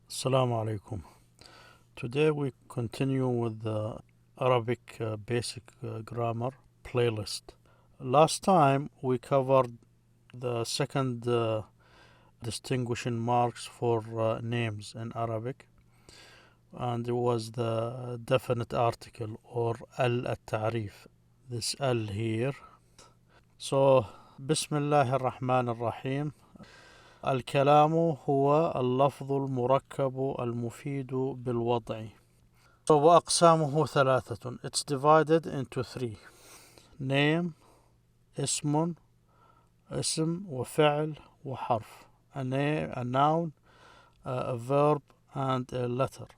Assalamu alaikum. Today we continue with the Arabic basic grammar playlist. Last time we covered the second distinguishing marks for names in Arabic, and it was the definite article or al-ta'rif. This al here. So, Bismillah ar-Rahman ar-Rahim. الكلام هو اللفظ المركب المفيد بالوضع. So وأقسامه ثلاثة. It's divided into three. Name, اسم وفعل وحرف. A noun, a verb, and a letter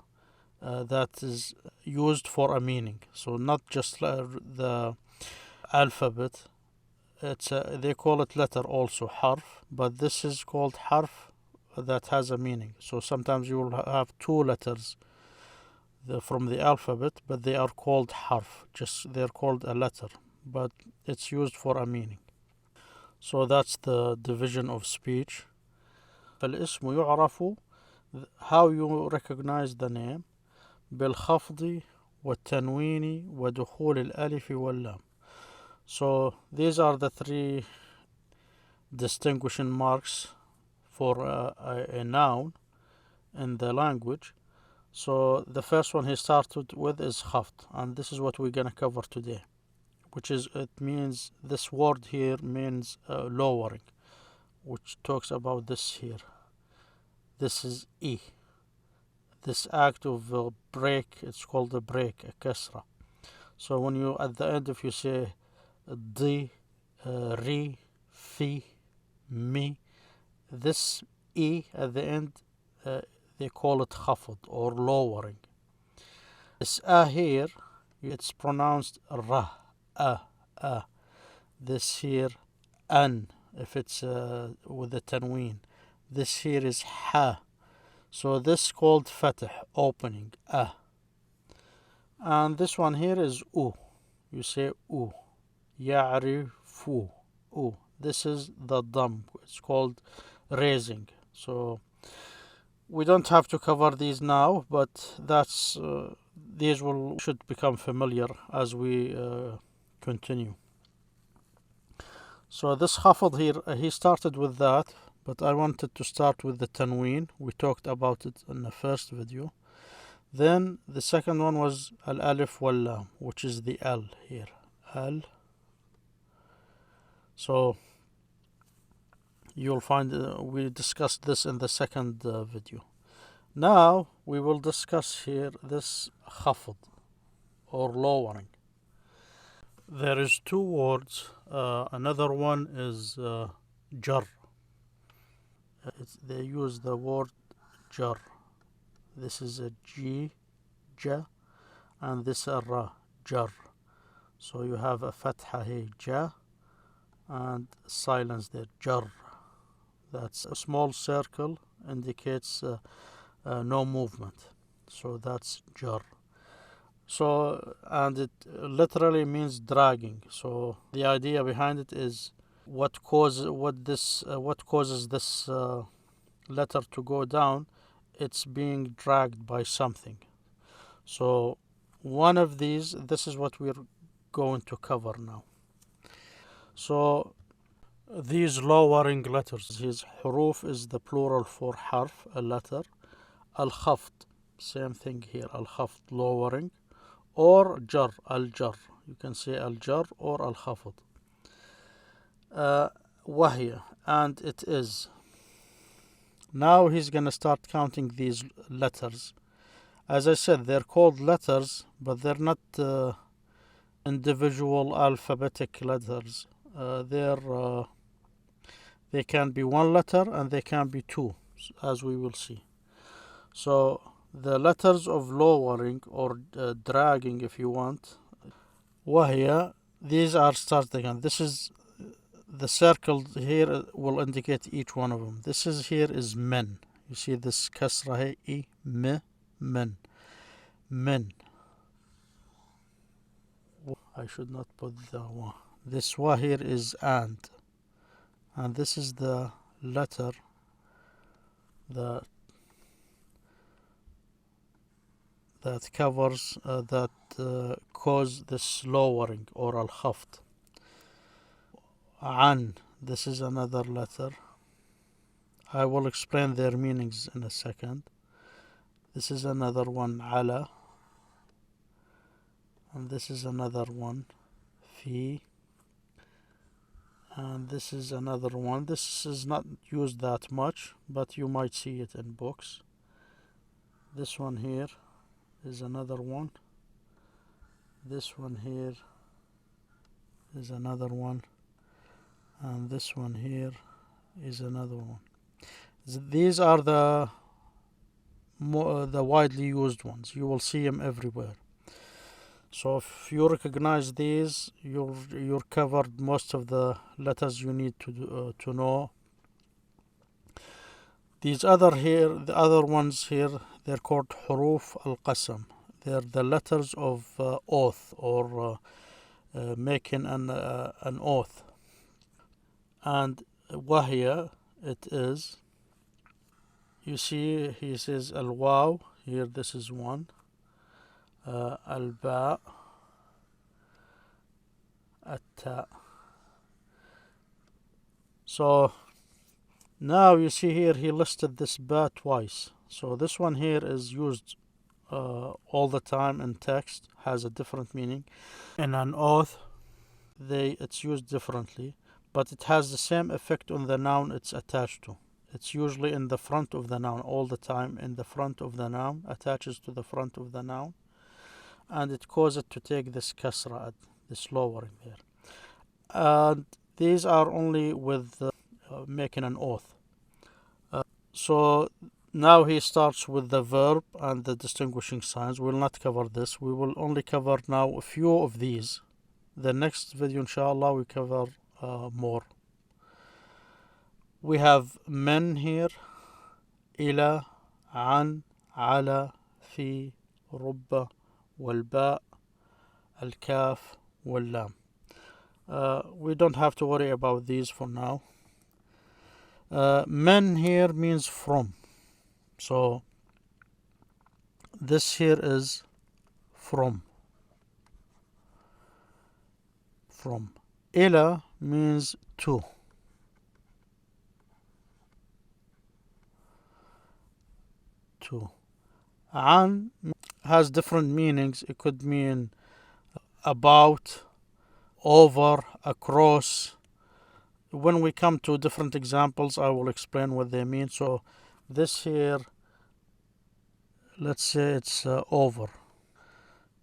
that is used for a meaning. So not just the alphabet. They call it letter also, حرف, but this is called حرف that has a meaning. So sometimes you will have two letters from the alphabet, but they are called حرف. Just they're called a letter, but it's used for a meaning. So that's the division of speech. فالاسم يعرف, how you recognize the name, بالخفض والتنوين ودخول الألف واللام. So these are the three distinguishing marks for a noun in the language. So the first one he started with is khafd, and this is what we're gonna cover today, which is, it means, this word here means lowering, which talks about this here. This is e. This act of break, it's called a break, a kasra. So when you at the end, if you say di, ri, fi, mi, this e at the end, they call it khafd or lowering. This here, it's pronounced ra, a. This here, an, if it's with the tanween. This here is ha. So this called fatih, opening, a. And this one here is u. You say u. Ya'rifu, u. This is the dam. It's called raising. So we don't have to cover these now, but that's these should become familiar as we continue. So this khafd here, he started with that, but I wanted to start with the tanween. We talked about it in the first video. Then the second one was al-alif wal-lam, which is the al here. Al. So you'll find we discussed this in the second video. Now we will discuss here this khafd or lowering. There is two words. Another one is jar. They use the word jar. This is a G, ja, and this is a ra, jar. So you have a fatha here, ja, and silence there, jar. That's a small circle, indicates no movement. So that's jar. So, and it literally means dragging. So the idea behind it is what causes this letter to go down. It's being dragged by something. So one of these, this is what we're going to cover now. So these lowering letters, his huruf is the plural for harf, a letter. Al-khafd, same thing here, al-khafd, lowering, or jar, al-jar. You can say al-jar or al-khafd. Wahya, and it is. Now he's going to start counting these letters. As I said, they're called letters, but they're not individual alphabetic letters. They can be one letter and they can be two, as we will see. So the letters of lowering or dragging, if you want, wahya, these are starting, and this is the circle here will indicate each one of them. This is here is men. You see this kasra here, e, me, men. Men. I should not put the wa. This wa here is and this is the letter, the that covers that cause this lowering or الخفض. عن, this is another letter. I will explain their meanings in a second. This is another one, على, and this is another one, في, and this is another one. This is not used that much, but you might see it in books. This one here is another one. This one here is another one, and this one here is another one. These are the widely used ones. You will see them everywhere. So if you recognize these, you're covered most of the letters you need to know. These the other ones here, they're called حروف القسم. They're the letters of oath, or making an oath. And وهي, it is. You see, he says الواو here. This is one. الباء, التاء. So now you see here he listed this ba twice. So this one here is used all the time in text, has a different meaning. In an oath, it's used differently, but it has the same effect on the noun it's attached to. It's usually in the front of the noun all the time, in the front of the noun, attaches to the front of the noun, and it causes it to take this kasra, this lowering there. And these are only with making an oath. So now he starts with the verb and the distinguishing signs. We'll not cover this. We will only cover now a few of these. The next video, inshallah, we cover more. We have من here, إلى, عن, على, في, رب, والباء, الكاف, واللام. We don't have to worry about these for now. من here means from. So this here is from. From. إلى means to. To. عن has different meanings. It could mean about, over, across. When we come to different examples, I will explain what they mean. So this here, let's say it's over.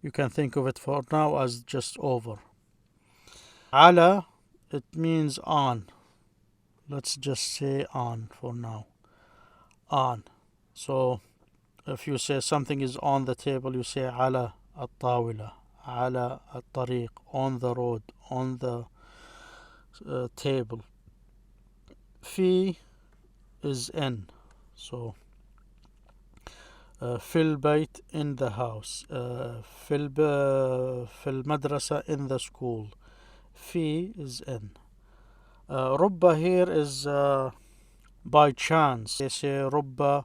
You can think of it for now as just over. على, it means on. Let's just say on for now. On. So if you say something is on the table, you say على الطاولة, على الطريق, on the road, on the table. في is in. So في البيت, in the house. في المدرسة, in the school. في is in. رب here is by chance. They say رب,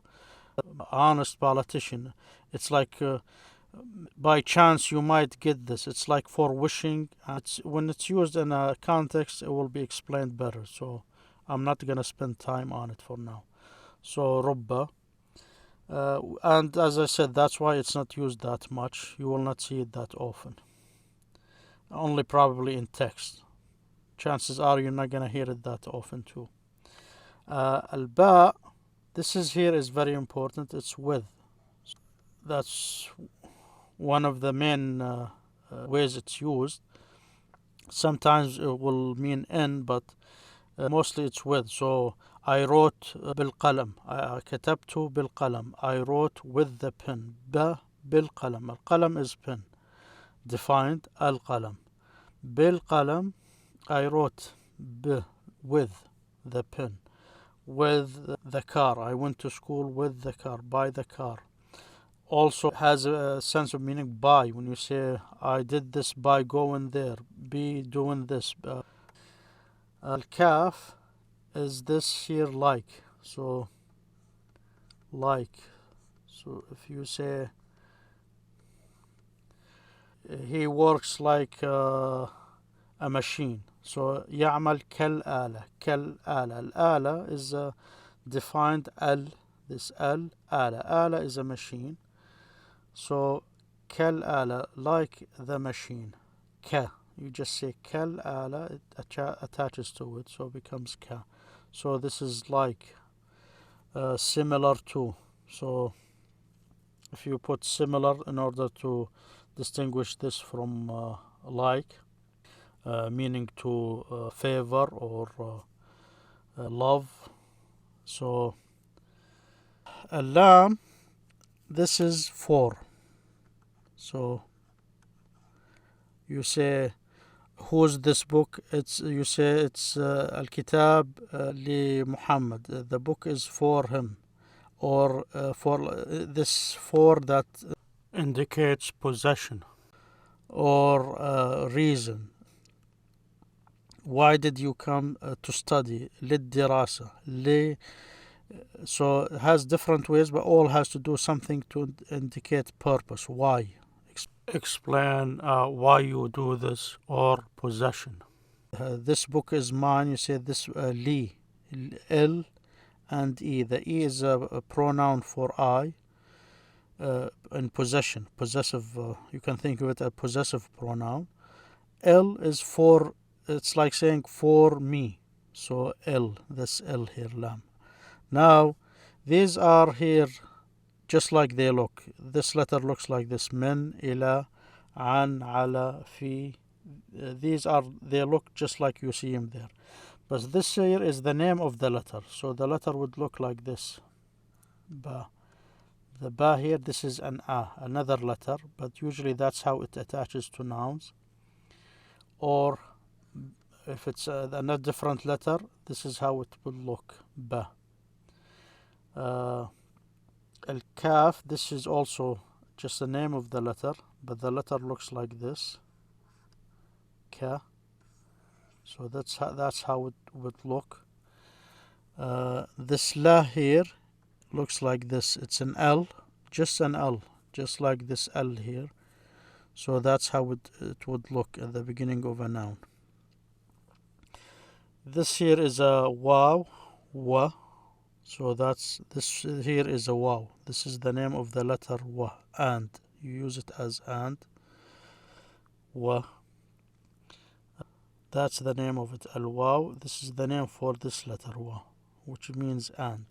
honest politician. It's like by chance you might get this. It's like for wishing. When it's used in a context, it will be explained better. So I'm not going to spend time on it for now. So رب. And as I said, that's why it's not used that much. You will not see it that often. Only probably in text. Chances are you're not going to hear it that often too. الباء, this is here is very important. It's with. That's one of the main ways it's used. Sometimes it will mean in, but mostly it's with. So I wrote بالقلم. كتبت بالقلم. I wrote with the pen. بالقلم. القلم is pen. Defined القلم. بالقلم, I wrote with the pen. With the car. I went to school with the car. By the car. Also has a sense of meaning by. When you say I did this by going there, be doing this. Al-kaf is this here like. So like. So if you say he works like a machine. So يعمل كالآلة. كالآلة. الآلة is defined this آلة. آلة is a machine. So كالآلة, like the machine. ك. You just say كالآلة, it attaches to it, so it becomes ك. So this is like, similar to. So if you put similar in order to distinguish this from like, meaning to favor or love. So اللام, this is for. So you say, who's this book? You say it's الكتاب لمحمد. The book is for him, or for this for that indicates possession or reason. Why did you come to study? للدراسة. So it has different ways, but all has to do something to indicate purpose. Why? Explain why you do this, or possession. This book is mine. You say this li, L and E. The E is a pronoun for I in possession, possessive. You can think of it as possessive pronoun. L is for, it's like saying for me. So L, this L here, lam. Now, these are here just like they look. This letter looks like this. Min, ila, an, ala, fi. They look just like you see them there. But this here is the name of the letter. So the letter would look like this. Ba. The ba here, this is an a, another letter. But usually that's how it attaches to nouns. Or if it's another different letter, this is how it will look. Ba. Al-Kaf, this is also just the name of the letter, but the letter looks like this. Ka. So that's how it would look. This La here looks like this. It's an L, just an L, just like this L here. So that's how it would look at the beginning of a noun. This here is a Waw, Wa. So this here is a waw. This is the name of the letter wa, and you use it as and. Wa. That's the name of it, al waw. This is the name for this letter wa, which means and.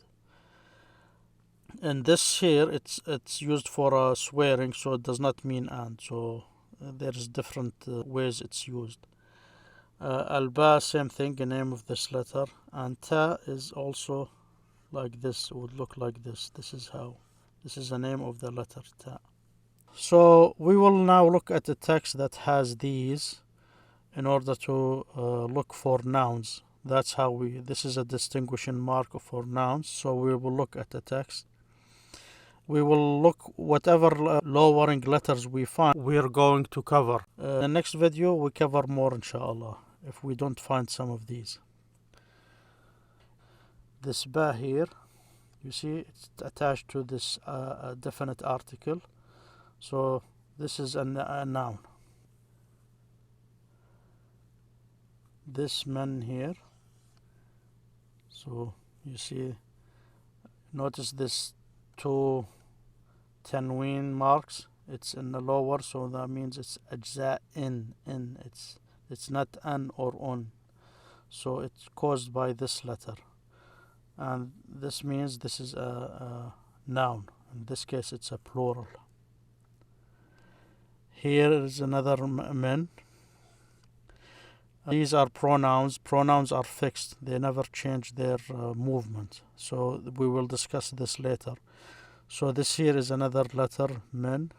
And this here, it's used for swearing, so it does not mean and. So there's different ways it's used. Al ba, same thing, the name of this letter, and ta is also like this, would look like this. This is the name of the letter ta. So we will now look at the text that has these in order to look for nouns. That's how this is a distinguishing mark for nouns. So we will look at the text. We will look whatever lowering letters we find, we are going to cover. In the next video we cover more, inshallah, if we don't find some of these. This ba here, you see, it's attached to this definite article. So this is a noun. This man here. So you see, notice this two tanween marks. It's in the lower, so that means it's ajza in. It's not an or on. So it's caused by this letter. And this means this is a noun. In this case, it's a plural. Here is another men. These are pronouns. Pronouns are fixed. They never change their movement. So we will discuss this later. So this here is another letter, men.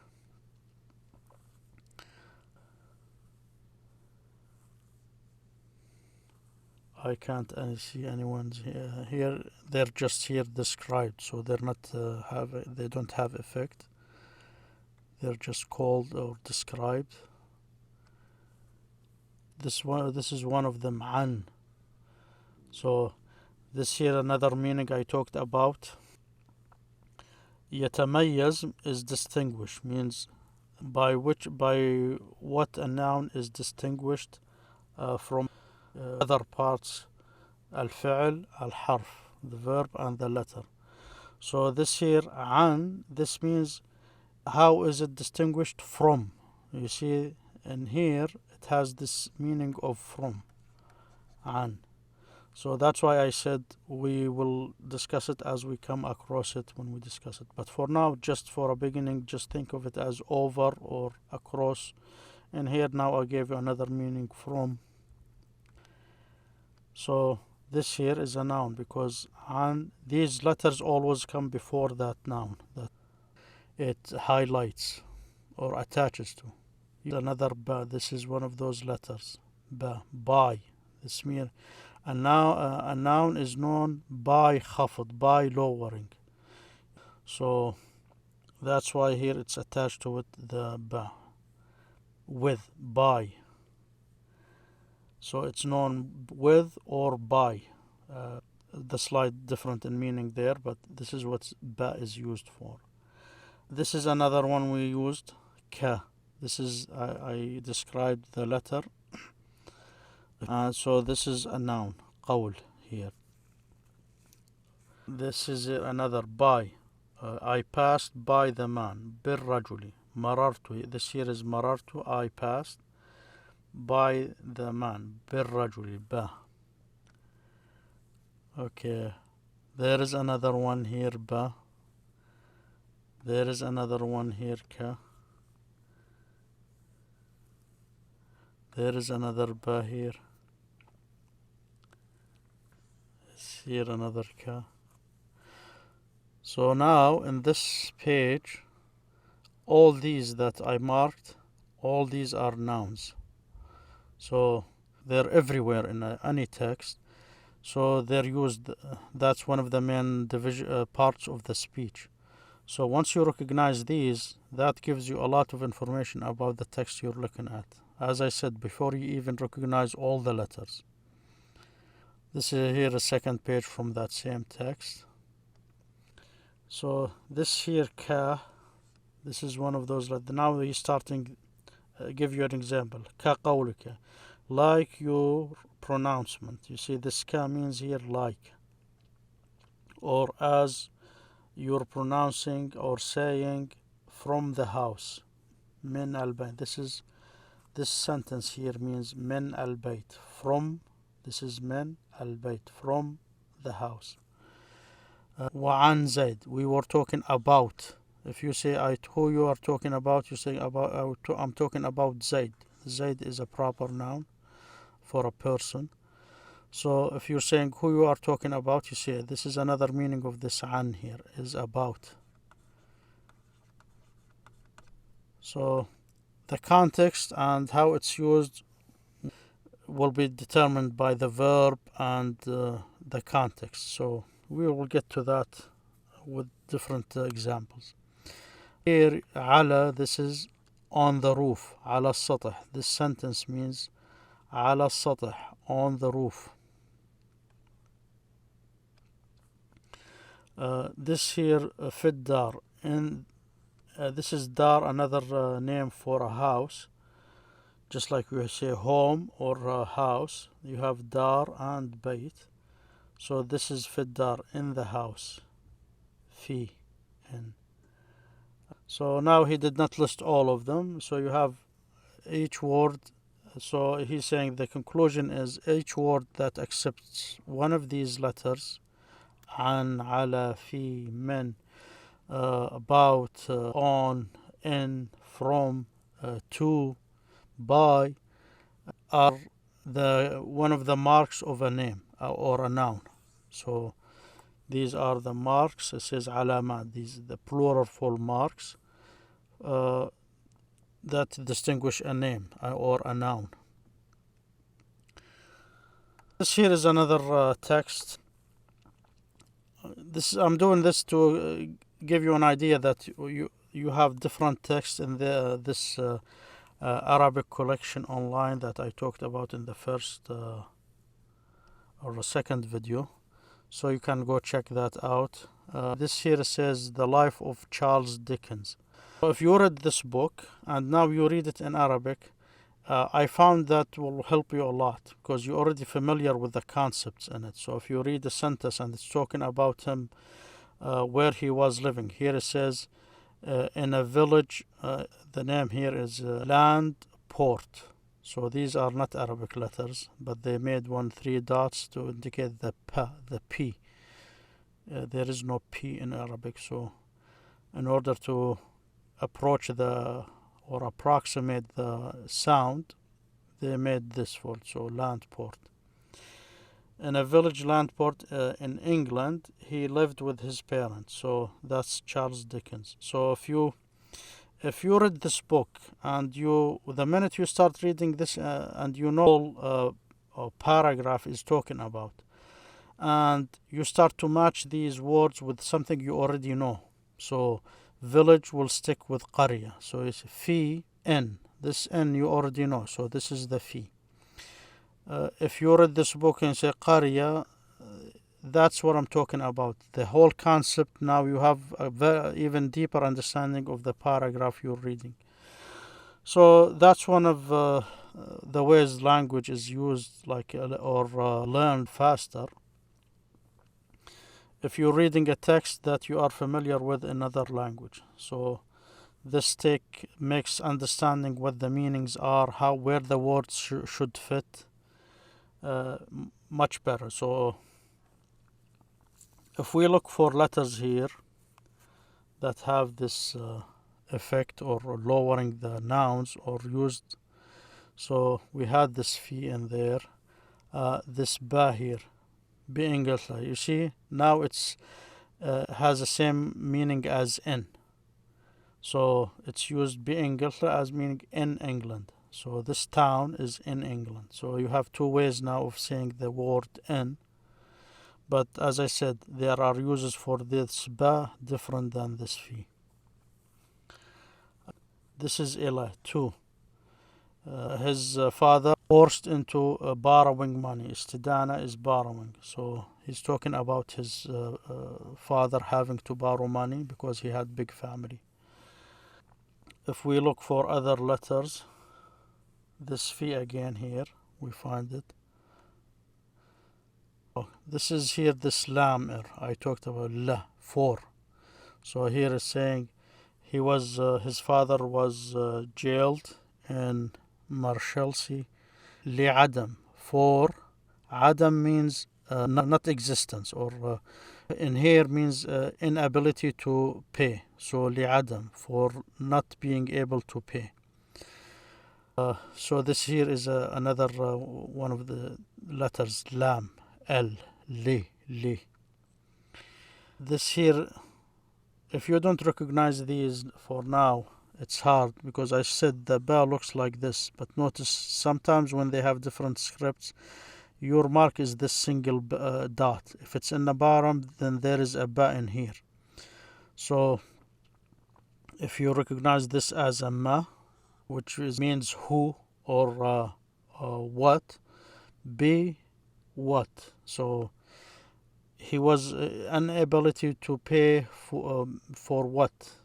I can't see anyone's here. They're just here described, so they're not they don't have effect. They're just called or described. This is one of them, an. So this here another meaning I talked about. يتميز is distinguish, means by what a noun is distinguished from other parts, الفعل, الحرف, the verb and the letter. So this here, عن, this means how is it distinguished from. You see, in here it has this meaning of from, عن. So that's why I said we will discuss it as we come across it when we discuss it. But for now, just for a beginning, just think of it as over or across. And here now I gave you another meaning, from. So this here is a noun because an, these letters always come before that noun that it highlights or attaches to. Another ba, this is one of those letters, ba, by. This means a noun is known by khafid, by lowering. So that's why here it's attached to it the ba, with, by. So it's known with or by. The slight different in meaning there, but this is what ba is used for. This is another one we used, ka. This is, I described the letter. So this is a noun, قول here. This is another by. I passed by the man, بالرجل, مررت. This here is مررت, I passed by the man, بالرجل, ba. Okay, there is another one here, ba. There is another one here, ka. There is another ba here. Here another ka. So now in this page, all these that I marked, all these are nouns. So they're everywhere in any text. So they're used, that's one of the main parts of the speech. So once you recognize these, that gives you a lot of information about the text you're looking at. As I said, before you even recognize all the letters. This is here a second page from that same text. So this here, ka, this is one of those. Now he's starting, give you an example. Ka qawlika, like your pronouncement. You see, this ka means here like, or as you're pronouncing or saying from the house. Min al-bayt. This sentence here means min al-bayt, from. This is min al-bayt, from the house. وعن زيد, we were talking about. If you say who you are talking about, you say about. I'm talking about Zaid. Zaid is a proper noun for a person. So if you're saying who you are talking about, you say this is another meaning of this an here, is about. So the context and how it's used will be determined by the verb and the context. So we will get to that with different examples. Here, على, this is on the roof. على السطح. This sentence means على السطح, on the roof. This here, في الدار. This is dar, another name for a house. Just like we say home or a house, you have dar and bayt. So this is في الدار, in the house. في, in. So now he did not list all of them. So you have each word. So he's saying the conclusion is each word that accepts one of these letters, عن, على, في, من, about, on, in, from, to, by, are one of the marks of a name or a noun. So these are the marks. It says علامات. These are the plural full marks that distinguish a name or a noun. This here is another text. I'm doing this to give you an idea that you have different texts in this Arabic collection online that I talked about in the first or the second video. So you can go check that out. This here says the life of Charles Dickens. So if you read this book and now you read it in Arabic, I found that will help you a lot because you're already familiar with the concepts in it. So if you read a sentence and it's talking about him, where he was living, here it says in a village, the name here is Land Port. So these are not Arabic letters, but they made 3 dots to indicate the P. There is no P in Arabic, so in order to approach or approximate the sound, they made this word, so Land Port. In a village, Landport, in England, he lived with his parents. So that's Charles Dickens. So if you read this book and the minute you start reading this and you know a paragraph is talking about, and you start to match these words with something you already know. So village will stick with qarya. So it's fi n. This n you already know. So this is the fi. If you read this book and say qarya, that's what I'm talking about. The whole concept, now you have a even deeper understanding of the paragraph you're reading. So that's one of the ways language is used, or learned faster. If you're reading a text that you are familiar with in another language. So this makes understanding what the meanings are, where the words should fit, much better. So if we look for letters here that have this effect or lowering the nouns or used, so we had this fi in there, this ba here, bi English. You see now it's has the same meaning as in. So it's used bi English as meaning in England. So this town is in England. So you have 2 ways now of saying the word in. But as I said, there are uses for this ba different than this fi. This is Eli too. His father forced into borrowing money. Istidana is borrowing. So he's talking about his father having to borrow money because he had big family. If we look for other letters, this fi again here, we find it. Oh, this is here this lam I talked about, la, for. So here it's saying his father was jailed in Marshalsea li'adam, for adam means not existence, or in here means inability to pay. So li'adam, for not being able to pay. So this here is another one of the letters, lam, L, li. This here, if you don't recognize these for now, it's hard because I said the ba looks like this, but notice sometimes when they have different scripts, your mark is this single dot. If it's in the bottom, then there is a ba in here. So if you recognize this as a ma, which means who or what, be what. So he was unability to pay for what.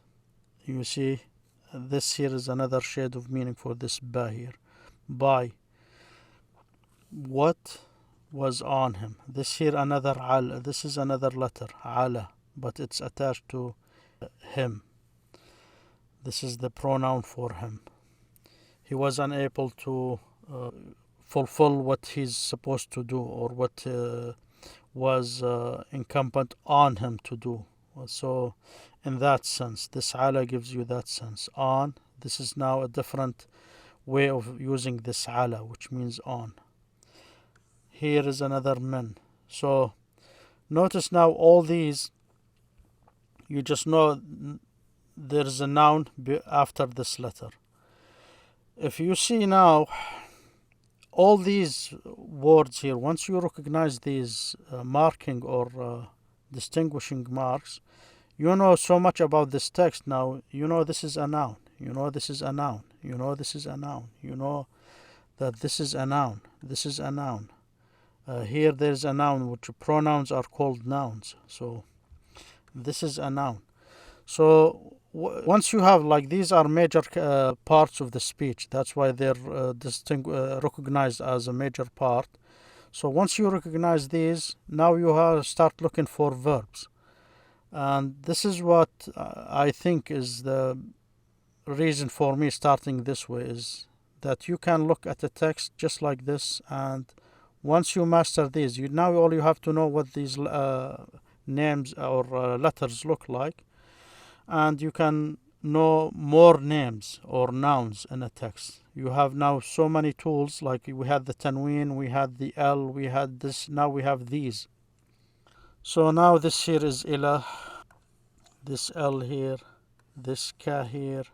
You see, this here is another shade of meaning for this ba here. By what was on him. This here another al. This is another letter, ala, but it's attached to him. This is the pronoun for him. He was unable to fulfill what he's supposed to do, or what was incumbent on him to do. So in that sense, this ala gives you that sense. On, this is now a different way of using this ala, which means on. Here is another min. So notice now all these, you just know there's a noun after this letter. If you see now all these words here, once you recognize these marking or distinguishing marks, you know so much about this text now. You know this is a noun. You know this is a noun. You know this is a noun. You know that this is a noun. This is a noun. Here there's a noun, which pronouns are called nouns. So this is a noun. So once you have, like, these are major parts of the speech. That's why they're recognized as a major part. So once you recognize these, now you have to start looking for verbs. And this is what I think is the reason for me starting this way, is that you can look at the text just like this, and once you master these, now all you have to know what these names or letters look like, and you can know more names or nouns in a text. You have now so many tools, like we had the tanween, we had the L, we had this, now we have these. So now this here is ila, this L here, this ka here.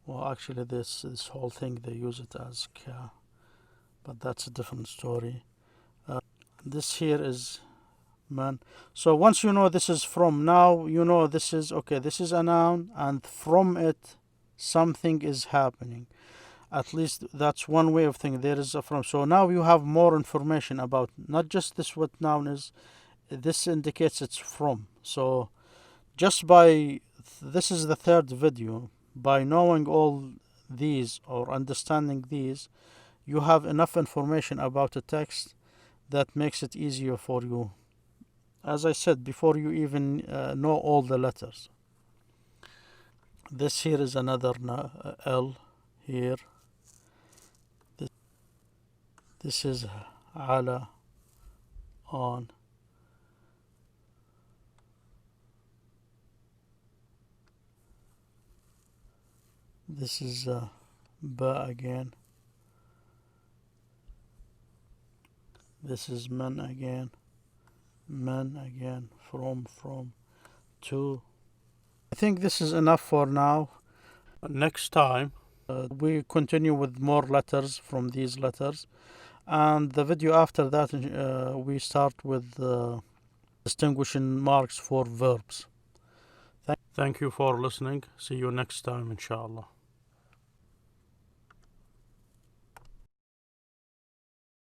Well, actually this whole thing they use it as ka, but that's a different story. This here is man. So once you know this is from, now you know this is okay, this is a noun, and from it something is happening. At least that's one way of thinking. There is a from. So now you have more information about not just this what noun is. This indicates it's from. So just by this is the third video. By knowing all these or understanding these, you have enough information about a text that makes it easier for you. As I said, before you even know all the letters. This here is another L here. This is ala, on. This is ba again. This is man again. Man again. From, to. I think this is enough for now. Next time we continue with more letters from these letters, and the video after that we start with distinguishing marks for verbs. Thank you for listening. See you next time, inshallah.